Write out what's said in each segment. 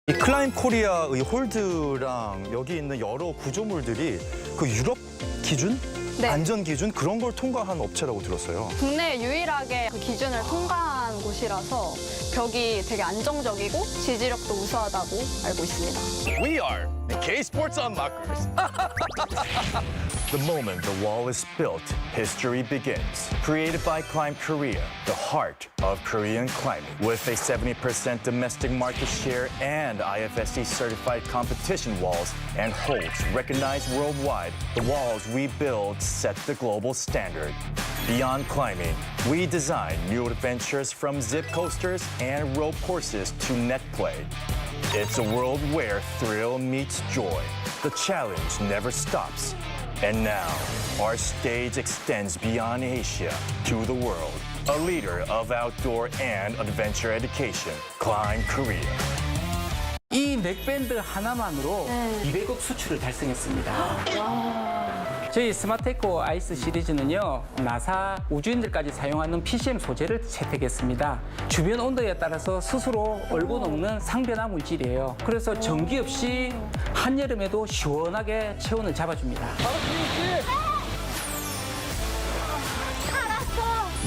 이 클라임 코리아의 홀드랑 여기 있는 여러 구조물들이 그 유럽 기준? 네. 안전 기준 그런 걸 통과한 업체라고 들었어요. 국내 유일하게 그 기준을 통과한 곳이라서 벽이 되게 안정적이고 지지력도 우수하다고 알고 있습니다. We are the K-Sports Unlockers. The moment the wall is built, history begins. Created by Climb Korea, the heart of Korean climbing. With a 70% domestic market share and IFSC certified competition walls and holds recognized worldwide, the walls we build set the global standard. Beyond climbing, we design new adventures from zip coasters and rope courses to net play. It's a world where thrill meets joy. The challenge never stops. And now, our stage extends beyond Asia to the world. A leader of outdoor and adventure education, Climb Korea. 이 넥밴드 하나만으로 200억 수출을 달성했습니다. 저희 스마테코 아이스 시리즈는요, 나사 우주인들까지 사용하는 PCM 소재를 채택했습니다. 주변 온도에 따라서 스스로 얼고 녹는 상변화 물질이에요. 그래서 전기 없이 한여름에도 시원하게 체온을 잡아줍니다.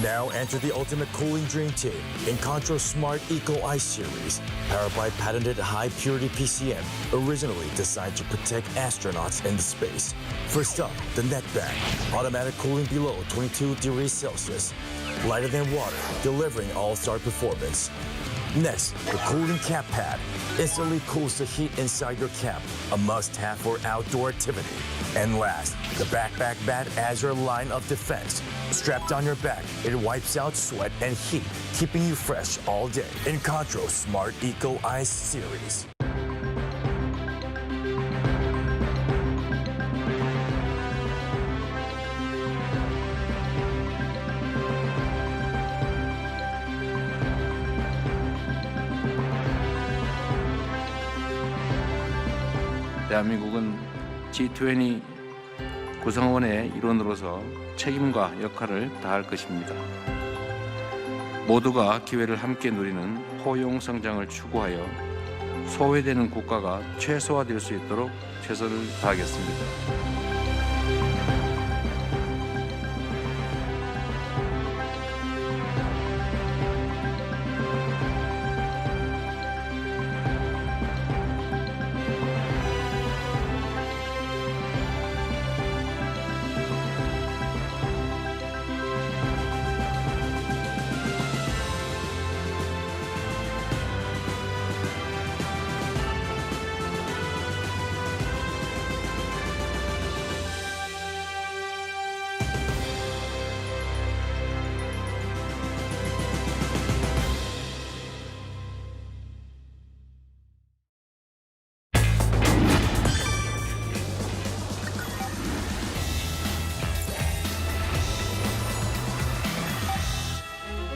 Now enter the ultimate cooling dream team in Kulture Smart Eco Ice Series, powered by patented high-purity PCM, originally designed to protect astronauts in space. First up, the neck bag, automatic cooling below 22 degrees Celsius, lighter than water, delivering all-star performance. Next, the cooling cap pad instantly cools the heat inside your cap, a must-have for outdoor activity. And last, the backpack bat adds your line of defense. Strapped on your back, it wipes out sweat and heat, keeping you fresh all day. Encontro Smart Eco Ice Series. 대한민국은 G20 구성원의 일원으로서 책임과 역할을 다할 것입니다. 모두가 기회를 함께 누리는 포용 성장을 추구하여 소외되는 국가가 최소화될 수 있도록 최선을 다하겠습니다.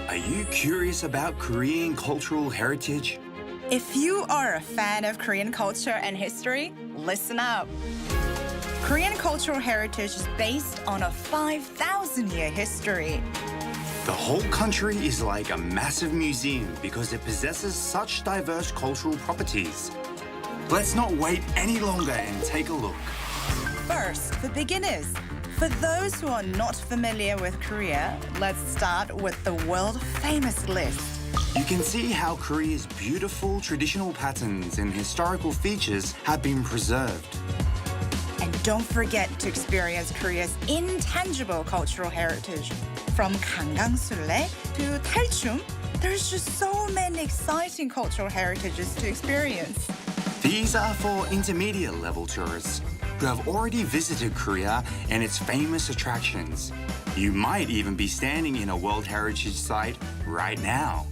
Are you curious about Korean cultural heritage? If you are a fan of Korean culture and history, listen up. Korean cultural heritage is based on a 5,000-year history. The whole country is like a massive museum because it possesses such diverse cultural properties. Let's not wait any longer and take a look. First, for beginners. For those who are not familiar with Korea, let's start with the world-famous list. You can see how Korea's beautiful traditional patterns and historical features have been preserved. And don't forget to experience Korea's intangible cultural heritage. From Gangangsule to Talchum, there's just so many exciting cultural heritages to experience. These are for intermediate level tourists who have already visited Korea and its famous attractions. You might even be standing in a World Heritage Site right now.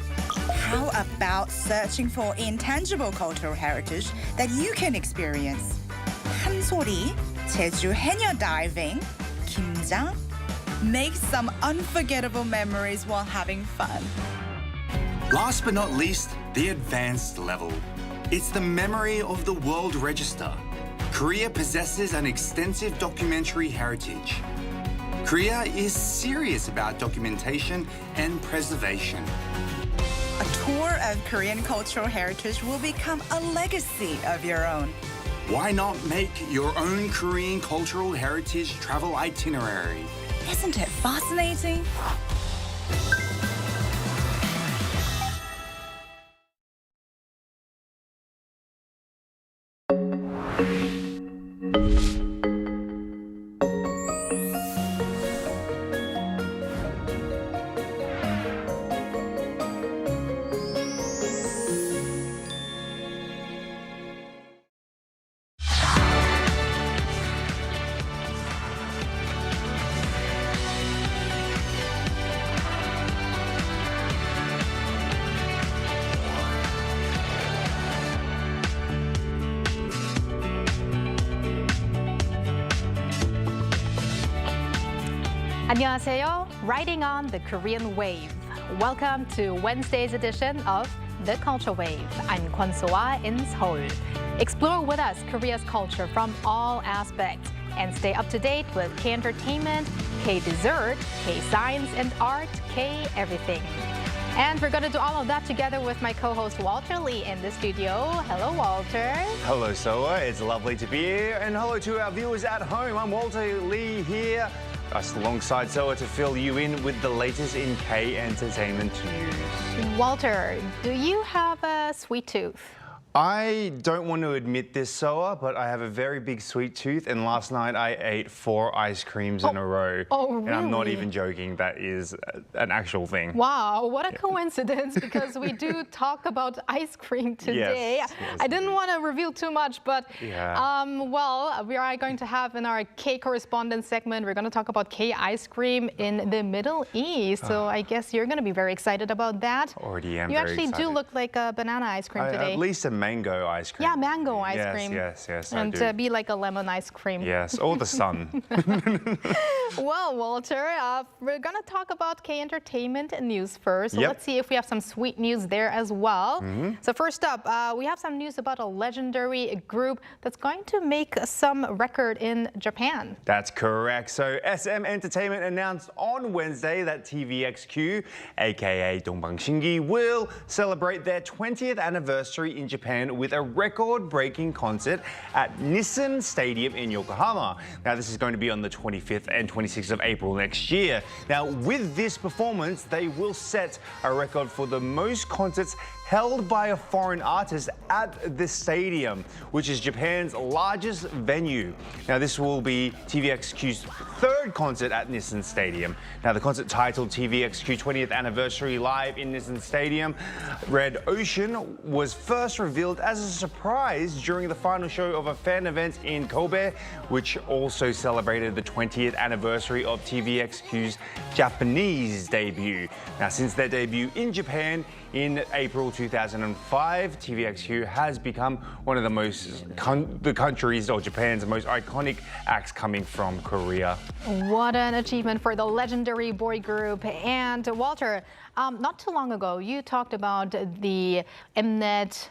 How about searching for intangible cultural heritage that you can experience? 한소리, 제주 해녀 diving, 김장. Make some unforgettable memories while having fun. Last but not least, the advanced level. It's the memory of the World Register. Korea possesses an extensive documentary heritage. Korea is serious about documentation and preservation. A tour of Korean cultural heritage will become a legacy of your own. Why not make your own Korean cultural heritage travel itinerary? Isn't it fascinating? 안녕하세요. Riding on the Korean wave. Welcome to Wednesday's edition of The Culture Wave. I'm Kwon So-ah in Seoul. Explore with us Korea's culture from all aspects and stay up to date with K-Entertainment, K-Dessert, K-Science and Art, K-Everything. And we're going to do all of that together with my co-host Walter Lee in the studio. Hello, Walter. Hello, Soa. It's lovely to be here. And hello to our viewers at home. I'm Walter Lee here, us alongside Soa to fill you in with the latest in K-Entertainment news. Walter, do you have a sweet tooth? I don't want to admit this, Soa, but I have a very big sweet tooth, and last night I ate 4 ice creams in a row. Oh, really? And I'm not even joking, that is an actual thing. Wow, what a coincidence, because we do talk about ice cream today. Yes, I didn't want to reveal too much, but Yeah. well, we are going to have in our K-Correspondent segment, we're going to talk about K-ice cream in the Middle East. So I guess you're going to be very excited about that. Already am You very actually do excited. look like a banana ice cream today. At least a mango ice cream. Yeah, mango ice Yes, cream. Yes, I and do. be like a lemon ice cream. Yes, or the sun. Well, Walter, we're going to talk about K-Entertainment news first. So Yep. let's see if we have some sweet news there as well. So first up, we have some news about a legendary group that's going to make some record in Japan. That's correct. So SM Entertainment announced on Wednesday that TVXQ, aka Dongbang Shingi, will celebrate their 20th anniversary in Japan with a record-breaking concert at Nissan Stadium in Yokohama. Now, this is going to be on the 25th and 26th of April next year. Now, with this performance, they will set a record for the most concerts held by a foreign artist at the stadium, which is Japan's largest venue. Now, this will be TVXQ's 3rd concert at Nissan Stadium. Now, the concert titled TVXQ 20th Anniversary Live in Nissan Stadium, Red Ocean, was first revealed as a surprise during the final show of a fan event in Kobe, which also celebrated the 20th anniversary of TVXQ's Japanese debut. Now, since their debut in Japan in April 2005, TVXQ has become one of the country's or Japan's most iconic acts coming from Korea. What an achievement for the legendary boy group. And Walter, not too long ago, you talked about the Mnet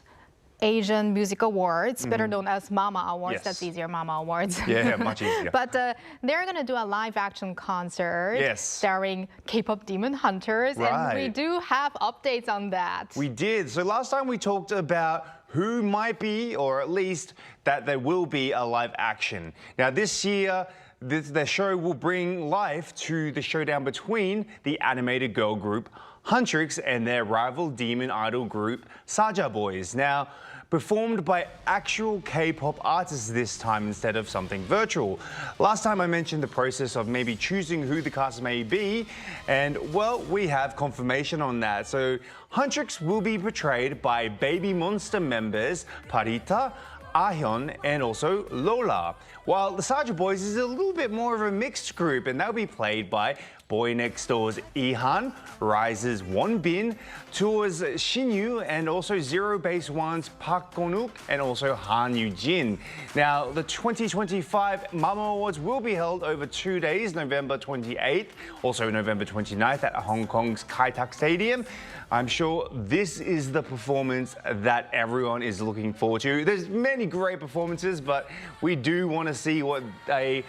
Asian Music Awards, better known as Mama Awards. Yes. That's easier, Mama Awards. Yeah, much easier. But they're going to do a live action concert Yes. starring K-pop Demon Hunters. And we Right. do have updates on that. We did. So last time we talked about who might be, or at least that there will be a live action. Now this year, the show will bring life to the showdown between the animated girl group Huntrix and their rival demon idol group Saja Boys. Now, performed by actual K-pop artists this time instead of something virtual. Last time I mentioned the process of maybe choosing who the cast may be, and well, we have confirmation on that. So Huntrix will be portrayed by Baby Monster members Parita, Ahyun, and also Lola. While the Saja Boys is a little bit more of a mixed group, and they'll be played by Boy Next Door's Ihan, Rise's Wonbin, Tour's Shinyu, and also Zero Base One's Park Gonuk, and also Han Yoo-jin. Now, the 2025 Mama Awards will be held over 2 days, November 28th, also November 29th at Hong Kong's Kai Tak Stadium. I'm sure this is the performance that everyone is looking forward to. There's many great performances, but we do want to see what a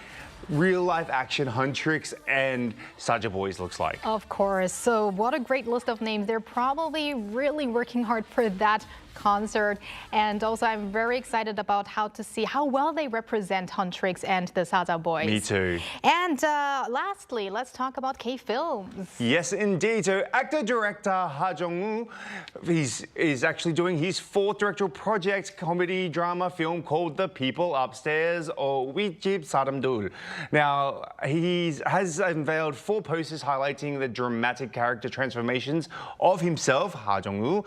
real-life action Huntrix and Saja Boys looks like. Of course. So what a great list of names. They're probably really working hard for that concert. And also, I'm very excited about how to see how well they represent Huntrix and the Saja Boys. Me too. And lastly, let's talk about K-Films. Yes, indeed. So actor-director Ha Jong-woo, is actually doing his fourth directorial project, comedy drama film called The People Upstairs, or 윗집 사람들. Now, he has unveiled 4 posters highlighting the dramatic character transformations of himself, Ha Jong-woo,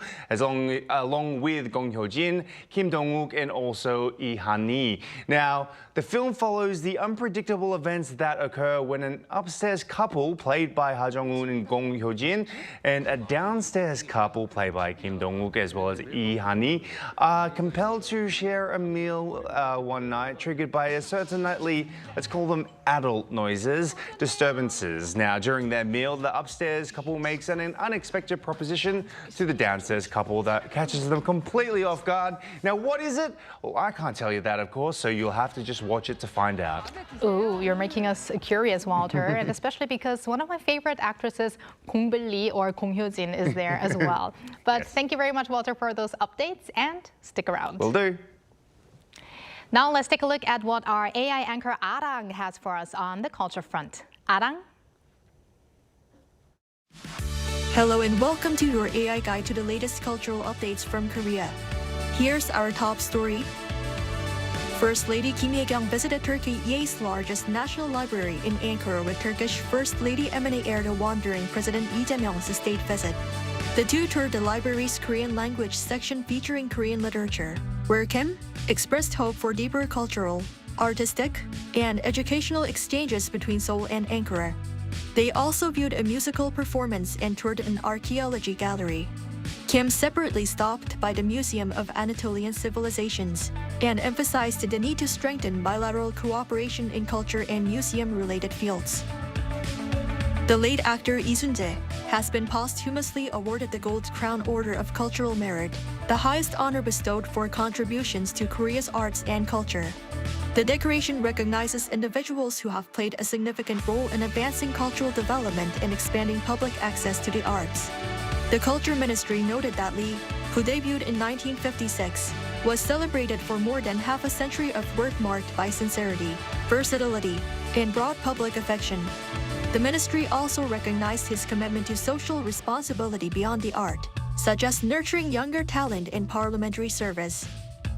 along with Gong Hyo-jin, Kim Dong-wook, and also Lee Han-hee. Now, the film follows the unpredictable events that occur when an upstairs couple played by Ha Jong-woo and Gong Hyo-jin and a downstairs couple played by Kim Dong-wook as well as Lee Han-hee are compelled to share a meal one night, triggered by a certain nightly, let's call them adult noises, disturbances. Now, during their meal, the upstairs couple makes an unexpected proposition to the downstairs couple that catches them completely off guard. Now, what is it? Well, I can't tell you that, of course, so you'll have to just watch it to find out. Ooh, you're making us curious, Walter, and especially because one of my favorite actresses, Kong Bil-lee or Gong Hyo-jin, is there as well. But Yes. Thank you very much, Walter, for those updates, and stick around. Will do. Now let's take a look at what our AI anchor Arirang has for us on the culture front. Arirang? Hello and welcome to your AI guide to the latest cultural updates from Korea. Here's our top story. First Lady Kim Ye-kyung visited Turkey's largest national library in Ankara with Turkish First Lady Emine Air the Wandering President Lee Jae-myung's state visit. The two toured the library's Korean language section featuring Korean literature, where Kim expressed hope for deeper cultural, artistic, and educational exchanges between Seoul and Ankara. They also viewed a musical performance and toured an archaeology gallery. Kim separately stopped by the Museum of Anatolian Civilizations and emphasized the need to strengthen bilateral cooperation in culture and museum-related fields. The late actor Lee Sun-jae has been posthumously awarded the Gold Crown Order of Cultural Merit, the highest honor bestowed for contributions to Korea's arts and culture. The decoration recognizes individuals who have played a significant role in advancing cultural development and expanding public access to the arts. The Culture Ministry noted that Lee, who debuted in 1956, was celebrated for more than half a century of work marked by sincerity, versatility, and broad public affection. The ministry also recognized his commitment to social responsibility beyond the art, such as nurturing younger talent in parliamentary service.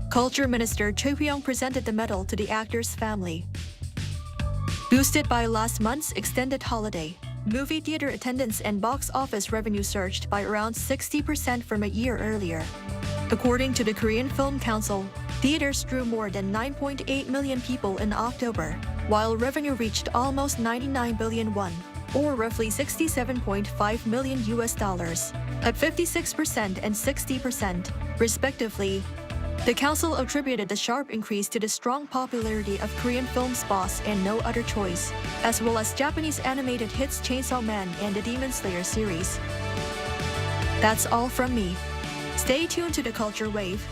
Culture Minister Choi Hui-young presented the medal to the actor's family. Boosted by last month's extended holiday, movie theater attendance and box office revenue surged by around 60% from a year earlier. According to the Korean Film Council, theaters drew more than 9.8 million people in October, while revenue reached almost 99 billion won, or roughly $67.5 million at 56% and 60%, respectively. The council attributed the sharp increase to the strong popularity of Korean films Boss and No Other Choice, as well as Japanese animated hits Chainsaw Man and the Demon Slayer series. That's all from me. Stay tuned to the Culture Wave.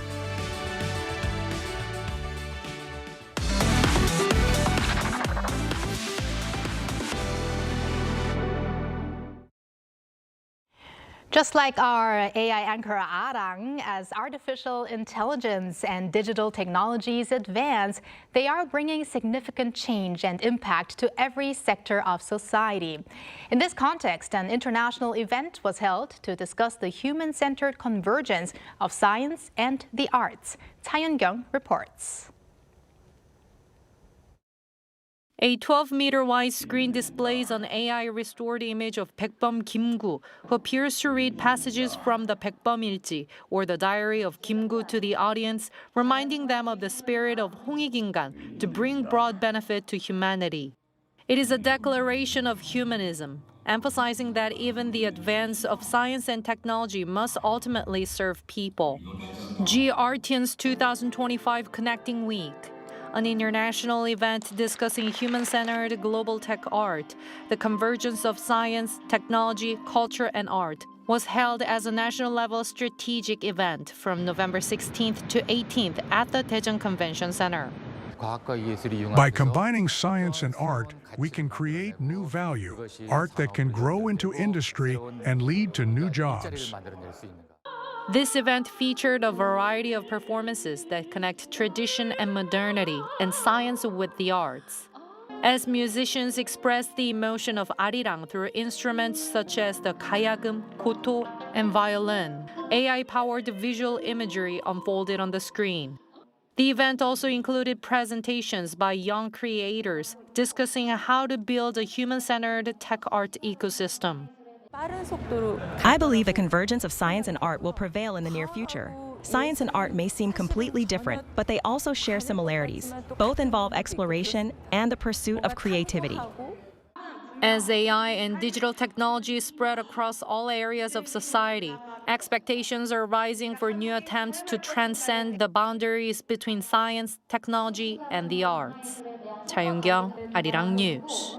Just like our AI anchor Arirang, as artificial intelligence and digital technologies advance, they are bringing significant change and impact to every sector of society. In this context, an international event was held to discuss the human-centered convergence of science and the arts. Cha Yeon-kyung reports. A 12-meter wide screen displays an AI-restored image of Baekbum Kim-gu, who appears to read passages from the Baekbum Ilji, or the diary of Kim-gu, to the audience, reminding them of the spirit of 홍익인간 to bring broad benefit to humanity. It is a declaration of humanism, emphasizing that even the advance of science and technology must ultimately serve people. G-Artience 2025 Connecting Week, an international event discussing human-centered global tech art, the convergence of science, technology, culture, and art, was held as a national-level strategic event from November 16th to 18th at the Daejeon Convention Center. By combining science and art, we can create new value, art that can grow into industry and lead to new jobs. This event featured a variety of performances that connect tradition and modernity and science with the arts. As musicians express the emotion of Arirang through instruments such as the kayagum, koto, and violin, AI-powered visual imagery unfolded on the screen. The event also included presentations by young creators discussing how to build a human-centered tech art ecosystem. I believe a convergence of science and art will prevail in the near future. Science and art may seem completely different, but they also share similarities. Both involve exploration and the pursuit of creativity. As AI and digital technology spread across all areas of society, expectations are rising for new attempts to transcend the boundaries between science, technology, and the arts. 차윤경, Arirang News.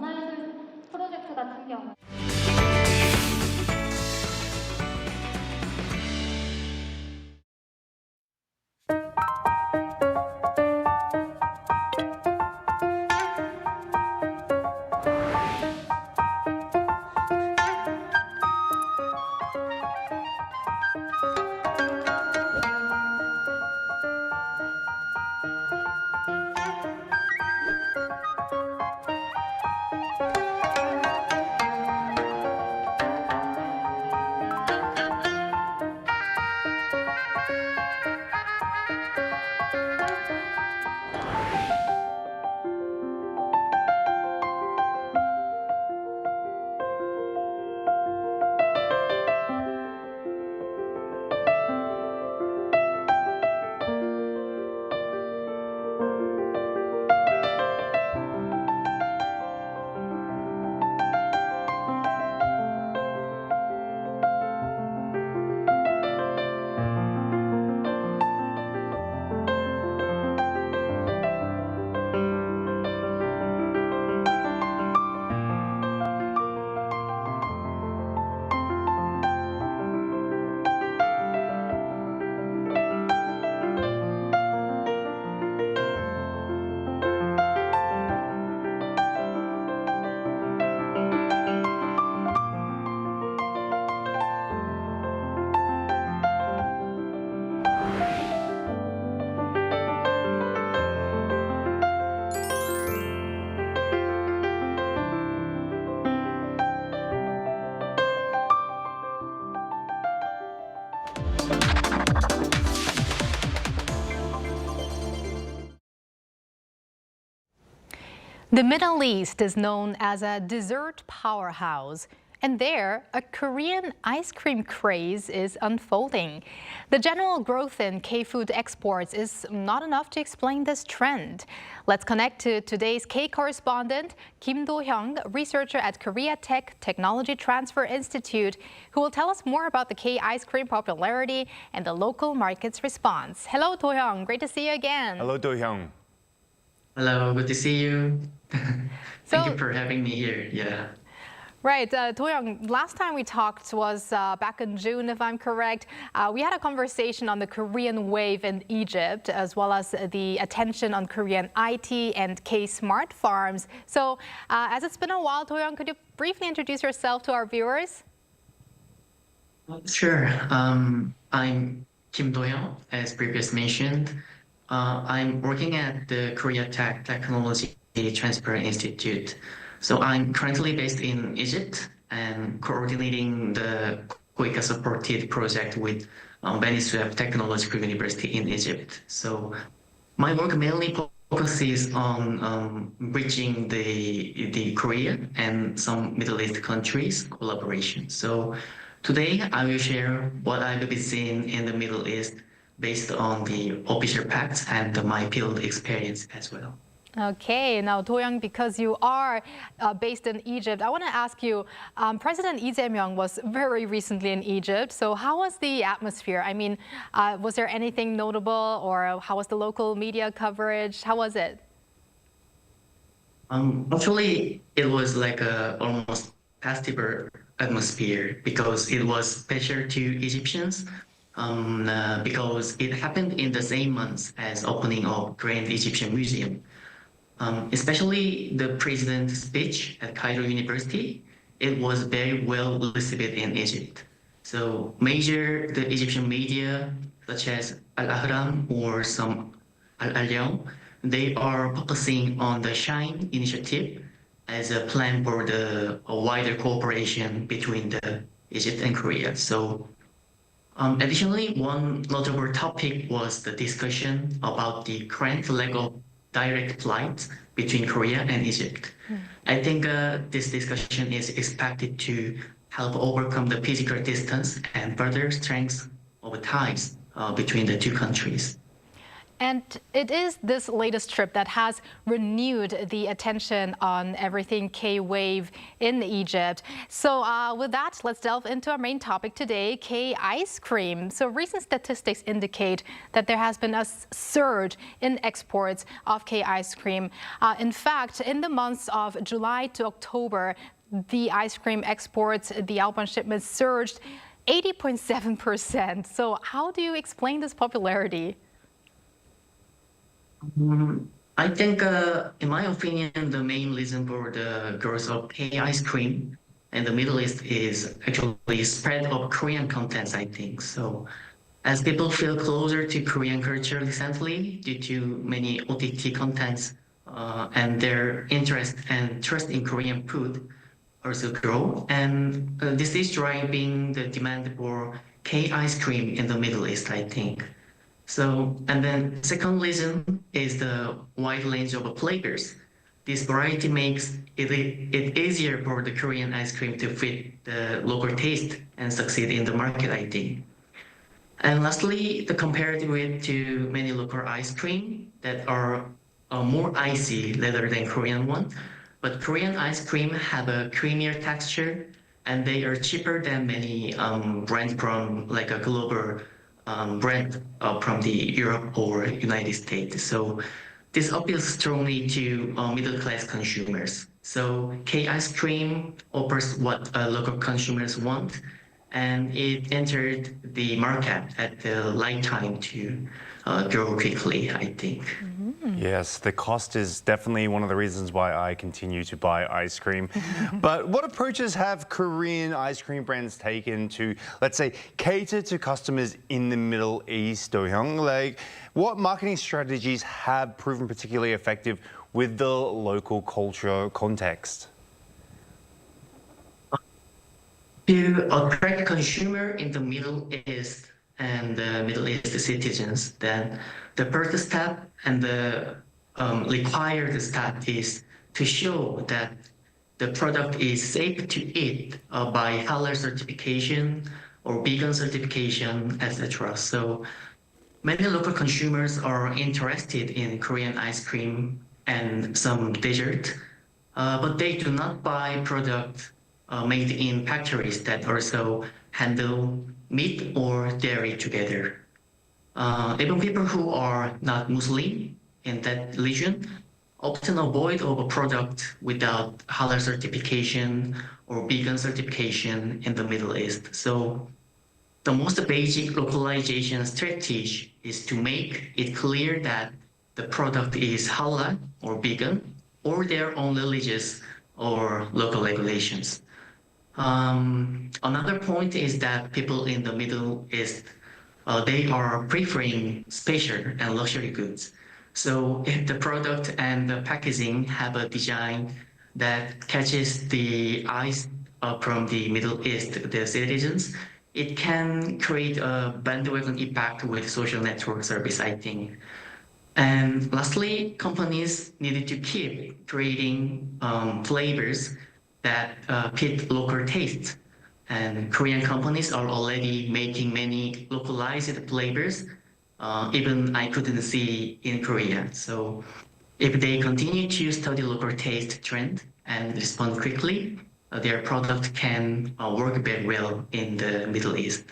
The Middle East is known as a dessert powerhouse, and there, a Korean ice cream craze is unfolding. The general growth in K-food exports is not enough to explain this trend. Let's connect to today's K-Correspondent, Kim Do-hyung, researcher at Korea Tech Technology Transfer Institute, who will tell us more about the K-ice cream popularity and the local market's response. Hello, Do-hyung. Great to see you again. Hello, Do-hyung. Hello, good to see you. Thank you for having me here. Yeah. Right, Do-hyung, last time we talked was back in June, if I'm correct. We had a conversation on the Korean wave in Egypt, as well as the attention on Korean IT and K-smart farms. So, as it's been a while, Do-hyung, could you briefly introduce yourself to our viewers? Sure. I'm Kim Do-hyung, as previously mentioned. I'm working at the Korea Tech Technology Transfer Institute. So I'm currently based in Egypt and coordinating the KOICA-supported project with Benisweb Technological University in Egypt. So my work mainly focuses on bridging the Korean and some Middle East countries collaboration. So today I will share what I've been seeing in the Middle East based on the official facts and my field experience as well. Okay, now Do-hyung, because you are based in Egypt, I want to ask you, President Lee Jae-myung was very recently in Egypt, so how was the atmosphere? I mean, was there anything notable, or how was the local media coverage? How was it? Actually, it was like a almost festival atmosphere because it was special to Egyptians because it happened in the same month as opening of Grand Egyptian Museum. Especially the president's speech at Cairo University, it was very well received in Egypt. So the Egyptian media, such as Arirang or some Arirang, they are focusing on the SHINE initiative as a plan for a wider cooperation between Egypt and Korea. So additionally, one notable topic was the discussion about the current lack of direct flights between Korea and Egypt. I think this discussion is expected to help overcome the physical distance and further strengthen of ties between the two countries. And it is this latest trip that has renewed the attention on everything K-Wave in Egypt. So with that, let's delve into our main topic today, K-ice cream. So recent statistics indicate that there has been a surge in exports of K-ice cream. In fact, in the months of July to October, the ice cream exports, the outbound shipments surged 80.7%. So how do you explain this popularity? I think, in my opinion, the main reason for the growth of K-ice cream in the Middle East is actually spread of Korean contents, I think. So as people feel closer to Korean culture recently due to many OTT contents and their interest and trust in Korean food also grow. And this is driving the demand for K-ice cream in the Middle East, I think. So, and then second reason is the wide range of flavors. This variety makes it easier for the Korean ice cream to fit the local taste and succeed in the market, I think. And lastly, the compared with to many local ice cream that are more icy rather than Korean one. But Korean ice cream have a creamier texture and they are cheaper than many brands from like a global brand from the Europe or United States. So this appeals strongly to middle-class consumers. So K-ice cream offers what local consumers want, and it entered the market at the right time to grow quickly, I think. Yes, the cost is definitely one of the reasons why I continue to buy ice cream. But what approaches have Korean ice cream brands taken to, let's say, cater to customers in the Middle East, Do-hyung? Like, what marketing strategies have proven particularly effective with the local culture context? To attract consumer in the Middle East and the Middle East citizens, then the first step and the required step is to show that the product is safe to eat by halal certification or vegan certification, etc. So many local consumers are interested in Korean ice cream and some dessert, but they do not buy product made in factories that also handle meat or dairy together. Even people who are not Muslim in that region often avoid of a product without halal certification or vegan certification in the Middle East. So the most basic localization strategy is to make it clear that the product is halal or vegan or their own religious or local regulations. Another point is that people in the Middle East, they are preferring special and luxury goods. So if the product and the packaging have a design that catches the eyes from the Middle East, the citizens, it can create a bandwagon impact with social network service, I think. And lastly, companies needed to keep creating flavors that fit local tastes. And Korean companies are already making many localized flavors, even I couldn't see in Korea. So if they continue to study local taste trend and respond quickly, their product can work very well in the Middle East.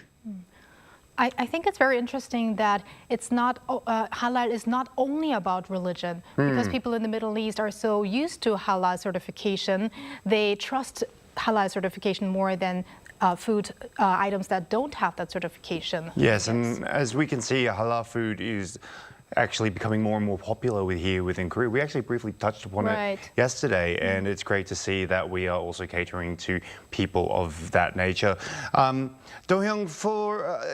I think it's very interesting that it's not halal is not only about religion, because people in the Middle East are so used to halal certification. They trust halal certification more than food items that don't have that certification. Yes, and as we can see, halal food is actually becoming more and more popular here within Korea. We actually briefly touched upon it yesterday, and it's great to see that we are also catering to people of that nature. Do-hyung,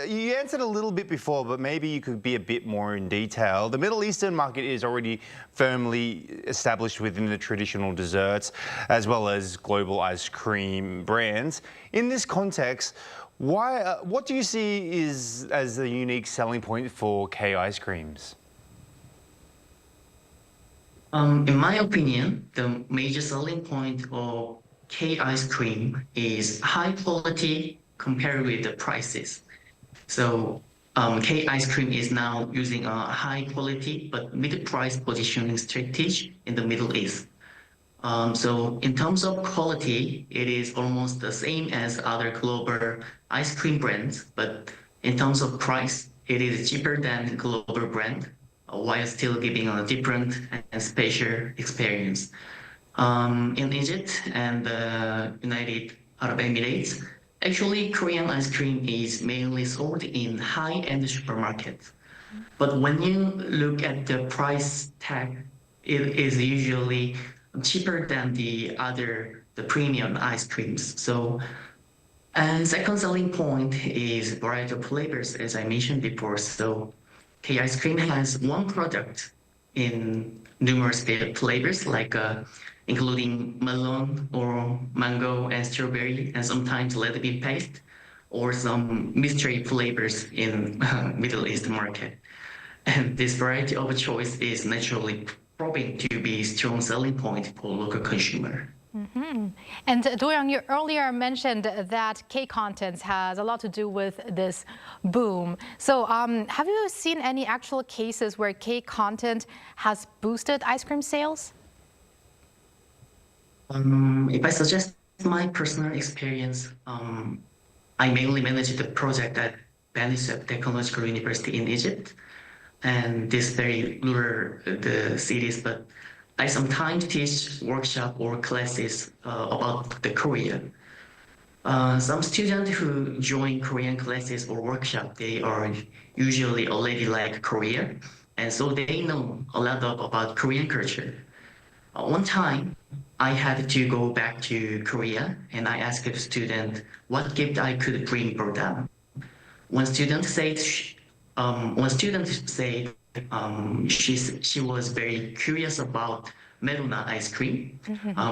you answered a little bit before, but maybe you could be a bit more in detail. The Middle Eastern market is already firmly established within the traditional desserts, as well as global ice cream brands. In this context, what do you see as the unique selling point for K ice creams? In my opinion, the major selling point of K ice cream is high quality compared with the prices. So K ice cream is now using a high quality but mid-price positioning strategy in the Middle East. So in terms of quality, it is almost the same as other global ice cream brands, but in terms of price, it is cheaper than global brand, while still giving a different and special experience. In Egypt and the United Arab Emirates, actually Korean ice cream is mainly sold in high-end supermarkets. But when you look at the price tag, it is usually cheaper than the premium ice creams. So, and second selling point is variety of flavors, as I mentioned before. So K ice cream has one product in numerous flavors, like including melon or mango and strawberry, and sometimes leather bean paste, or some mystery flavors in Middle East market. And this variety of choice is naturally proving to be a strong selling point for local consumer. And Do-hyung, you earlier mentioned that K-Contents has a lot to do with this boom. So have you seen any actual cases where K-Content has boosted ice cream sales? If I suggest my personal experience, I mainly managed the project at Benisab Technological University in Egypt, and this very rural the cities, but I sometimes teach workshop or classes about the Korea. Some students who join Korean classes or workshop, they are usually already like Korea, and so they know a lot about Korean culture. One time, I had to go back to Korea, and I asked the student what gift I could bring for them. One student said she was very curious about Meruna ice cream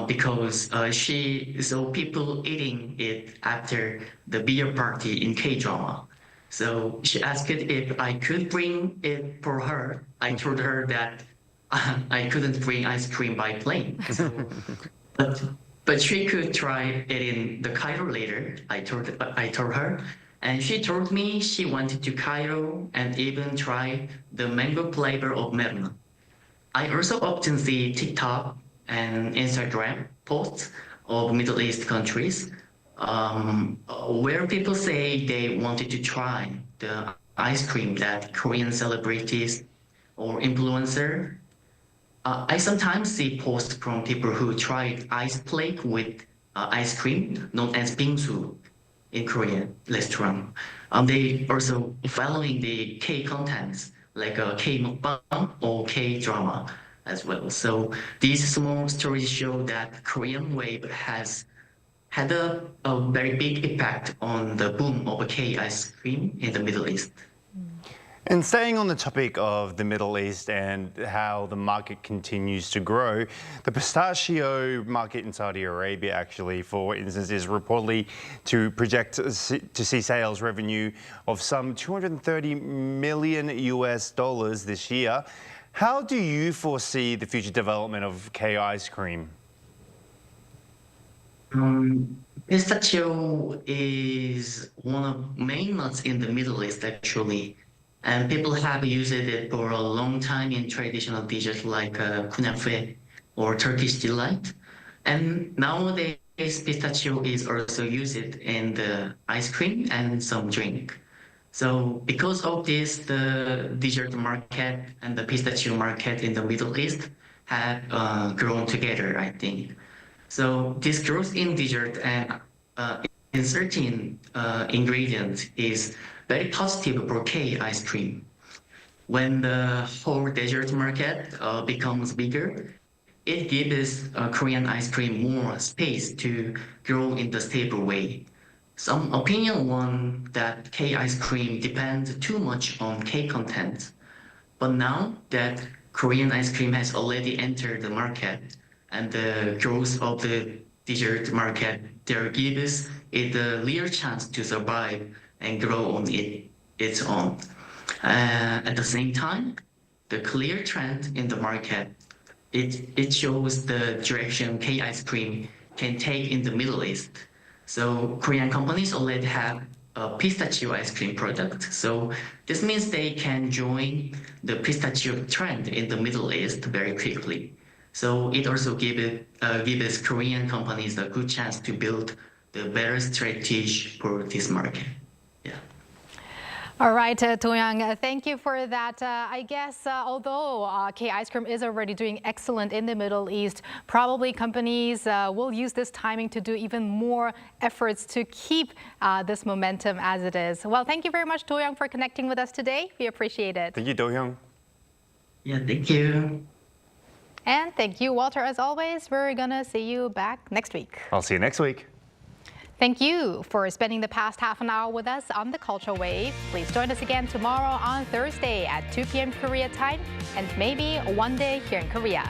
because she saw people eating it after the beer party in K-drama. So she asked if I could bring it for her. I told her that I couldn't bring ice cream by plane. So, but she could try it in the Cairo later, I told her. And she told me she wanted to Cairo and even try the mango flavor of Meruna. I also often see TikTok and Instagram posts of Middle East countries where people say they wanted to try the ice cream that Korean celebrities or influencer. I sometimes see posts from people who tried ice plate with ice cream known as bingsu in Korean restaurant. They also following the K contents like K mukbang or K drama as well. So these small stories show that Korean wave has had a very big impact on the boom of K ice cream in the Middle East. And staying on the topic of the Middle East and how the market continues to grow, the pistachio market in Saudi Arabia actually, for instance, is reportedly to project to see sales revenue of some $230 million this year. How do you foresee the future development of K ice cream? Pistachio is one of main nuts in the Middle East actually. And people have used it for a long time in traditional dishes like kunafe or Turkish delight. And nowadays, pistachio is also used in the ice cream and some drink. So because of this, the dessert market and the pistachio market in the Middle East have grown together, I think. So this growth in dessert and certain ingredient is very positive for K ice cream. When the whole dessert market becomes bigger, it gives Korean ice cream more space to grow in the stable way. Some opinion want that K ice cream depends too much on K content. But now that Korean ice cream has already entered the market and the growth of the dessert market, there gives it a real chance to survive and grow on its own. At the same time, the clear trend in the market, it shows the direction K ice cream can take in the Middle East. So Korean companies already have a pistachio ice cream product. So this means they can join the pistachio trend in the Middle East very quickly. So it also gives Korean companies a good chance to build the better strategy for this market. All right, Do-young, thank you for that. I guess although K ice cream is already doing excellent in the Middle East, probably companies will use this timing to do even more efforts to keep this momentum as it is. Well, thank you very much, Do-young, for connecting with us today. We appreciate it. Thank you, Do-young. Yeah, thank you. And thank you, Walter, as always. We're going to see you back next week. I'll see you next week. Thank you for spending the past half an hour with us on the Culture Wave. Please join us again tomorrow on Thursday at 2 p.m. Korea time and maybe one day here in Korea.